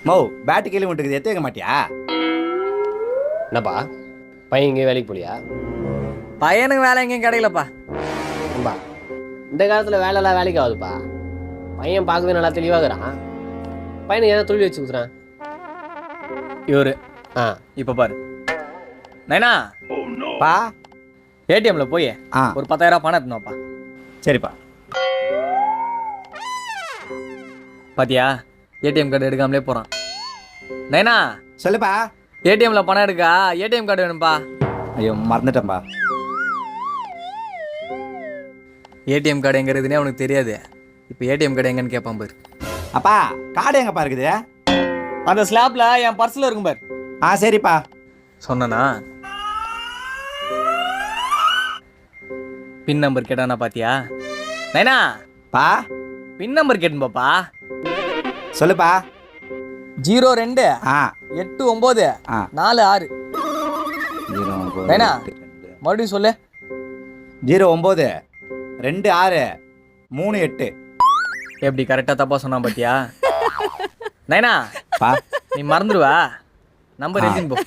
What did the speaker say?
மோ பேட்டு கீழே விட்டுக்குது எத்த வைக்க மாட்டியா? என்னப்பா பையன் எங்கேயும் வேலைக்கு போலியா? பையனுக்கு வேலை எங்கேயும் கிடைக்கலப்பா. ஏம்பா இந்த காலத்தில் வேலைலாம் வேலைக்கு ஆகுதுப்பா. பையன் பார்க்கவே நல்லா தெளிவாகிறான். பையனுக்கு ஏதாவது தொழில் வச்சு கொடுத்துறான் இவரு. இப்போ பாரு நைனா பா ஏடிஎம்ல போய் ஆ ஒரு 10,000 பணம் எடுத்துனோப்பா. சரிப்பா. பாத்தியா ஏடிஎம் கார்டு எடுக்காமலே போறான். நைனா சொல்லுப்பா. ஏடிஎம்ல பணம் எடுக்கா, ஏடிஎம் கார்டு வேணும்பா. ஐயோ மறந்துட்டேன்பா. ஏடிஎம் கார்டு எங்க இருக்குதுன்னே அவனுக்கு தெரியாது. இப்போ ஏடிஎம் கார்டு எங்கன்னு கேட்பான் பாரு. அப்பா கார்டு எங்கப்பா இருக்குது? அந்த ஸ்லாப்ல என் பர்ஸ்ல இருக்கும் பாரு. ஆ சரிப்பா. சொன்னனா பின் நம்பர் கேட்டானா பாத்தியா? நைனா பா பின் நம்பர் கேட்டுப்பாப்பா. சொல்லுப்பா. 02 ஆ 89 ஆ 46. நைனா மறுபடியும் சொல்லு. 09 26 38. எப்படி கரெக்டா தப்பா சொன்னா பாத்தியா? நைனா பா நீ மறந்துடுவா. நம்பர் எழுதின்னு போ.